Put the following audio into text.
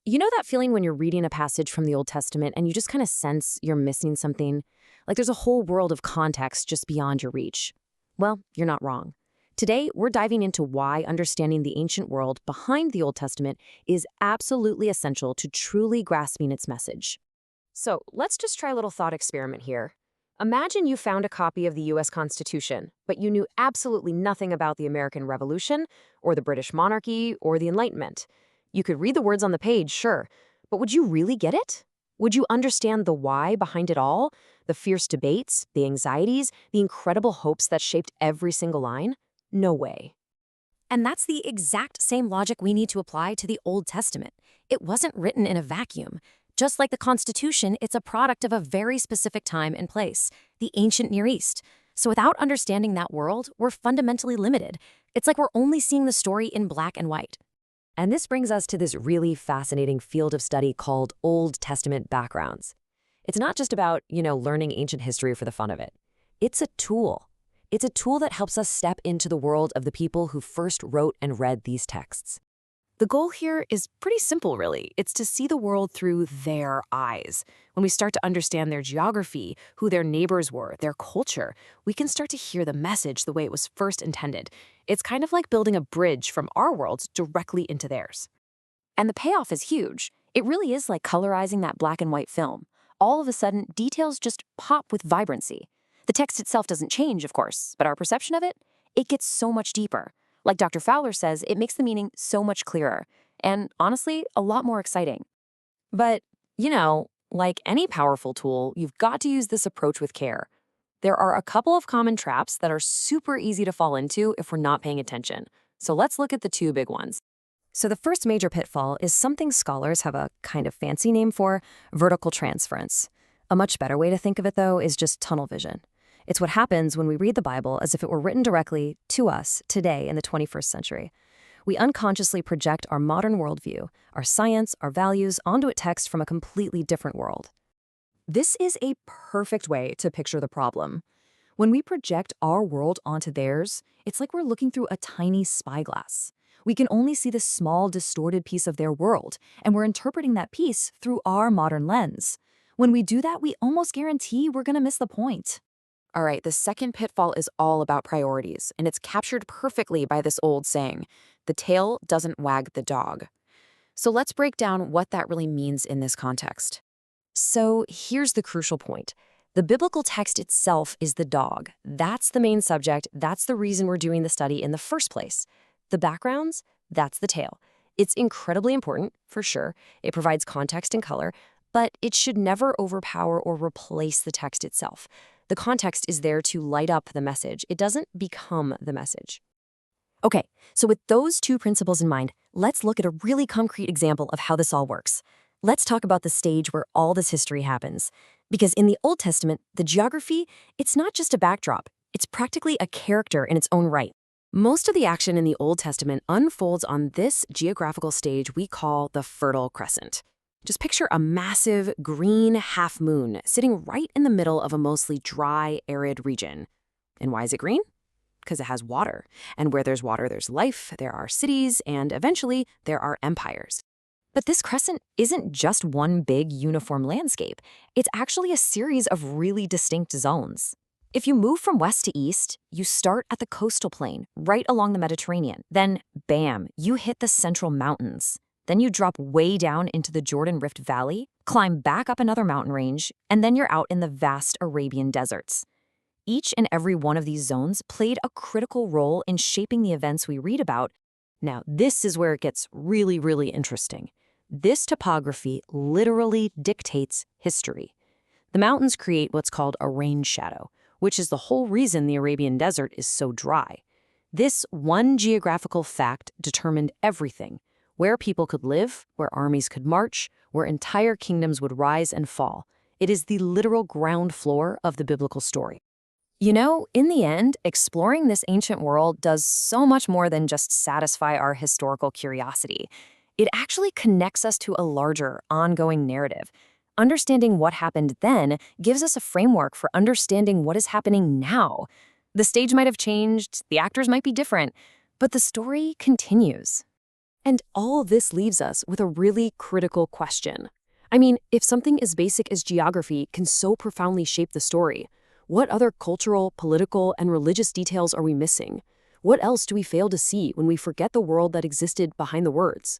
You know that feeling when you're reading a passage from the Old Testament and you just kind of sense you're missing something? Like there's a whole world of context just beyond your reach. Well, you're not wrong. Today, we're diving into why understanding the ancient world behind the Old Testament is absolutely essential to truly grasping its message. So let's just try a little thought experiment here. Imagine you found a copy of the US Constitution, but you knew absolutely nothing about the American Revolution, or the British monarchy, or the Enlightenment. You could read the words on the page, sure, but would you really get it? Would you understand the why behind it all? The fierce debates, the anxieties, the incredible hopes that shaped every single line? No way. And that's the exact same logic we need to apply to the Old Testament. It wasn't written in a vacuum. Just like the Constitution, it's a product of a very specific time and place, the ancient Near East. So without understanding that world, we're fundamentally limited. It's like we're only seeing the story in black and white. And this brings us to this really fascinating field of study called Old Testament backgrounds. It's not just about, learning ancient history for the fun of it. It's a tool. It's a tool that helps us step into the world of the people who first wrote and read these texts. The goal here is pretty simple, really. It's to see the world through their eyes. When we start to understand their geography, who their neighbors were, their culture, we can start to hear the message the way it was first intended. It's kind of like building a bridge from our world directly into theirs. And the payoff is huge. It really is like colorizing that black and white film. All of a sudden, details just pop with vibrancy. The text itself doesn't change, of course, but our perception of it gets so much deeper. Like Dr. Fowler says, it makes the meaning so much clearer, and honestly, a lot more exciting. But, like any powerful tool, you've got to use this approach with care. There are a couple of common traps that are super easy to fall into if we're not paying attention. So let's look at the two big ones. So the first major pitfall is something scholars have a kind of fancy name for: vertical transference. A much better way to think of it, though, is just tunnel vision. It's what happens when we read the Bible as if it were written directly to us today in the 21st century. We unconsciously project our modern worldview, our science, our values onto a text from a completely different world. This is a perfect way to picture the problem. When we project our world onto theirs, it's like we're looking through a tiny spyglass. We can only see the small, distorted piece of their world, and we're interpreting that piece through our modern lens. When we do that, we almost guarantee we're going to miss the point. All right, the second pitfall is all about priorities, and it's captured perfectly by this old saying: the tail doesn't wag the dog. So let's break down what that really means in this context. So here's the crucial point. The biblical text itself is the dog. That's the main subject. That's the reason we're doing the study in the first place. The backgrounds, that's the tail. It's incredibly important, for sure. It provides context and color, but it should never overpower or replace the text itself. The context is there to light up the message. It doesn't become the message. Okay, so with those two principles in mind, let's look at a really concrete example of how this all works. Let's talk about the stage where all this history happens. Because in the Old Testament, the geography, it's not just a backdrop. It's practically a character in its own right. Most of the action in the Old Testament unfolds on this geographical stage we call the Fertile Crescent. Just picture a massive green half moon sitting right in the middle of a mostly dry, arid region. And why is it green? Because it has water. And where there's water, there's life, there are cities, and eventually there are empires. But this crescent isn't just one big uniform landscape. It's actually a series of really distinct zones. If you move from west to east, you start at the coastal plain, right along the Mediterranean. Then, bam, you hit the Central Mountains. Then you drop way down into the Jordan Rift Valley, climb back up another mountain range, and then you're out in the vast Arabian deserts. Each and every one of these zones played a critical role in shaping the events we read about. Now, this is where it gets really, really interesting. This topography literally dictates history. The mountains create what's called a rain shadow, which is the whole reason the Arabian desert is so dry. This one geographical fact determined everything: where people could live, where armies could march, where entire kingdoms would rise and fall. It is the literal ground floor of the biblical story. In the end, exploring this ancient world does so much more than just satisfy our historical curiosity. It actually connects us to a larger, ongoing narrative. Understanding what happened then gives us a framework for understanding what is happening now. The stage might have changed, the actors might be different, but the story continues. And all this leaves us with a really critical question. I mean, if something as basic as geography can so profoundly shape the story, what other cultural, political, and religious details are we missing? What else do we fail to see when we forget the world that existed behind the words?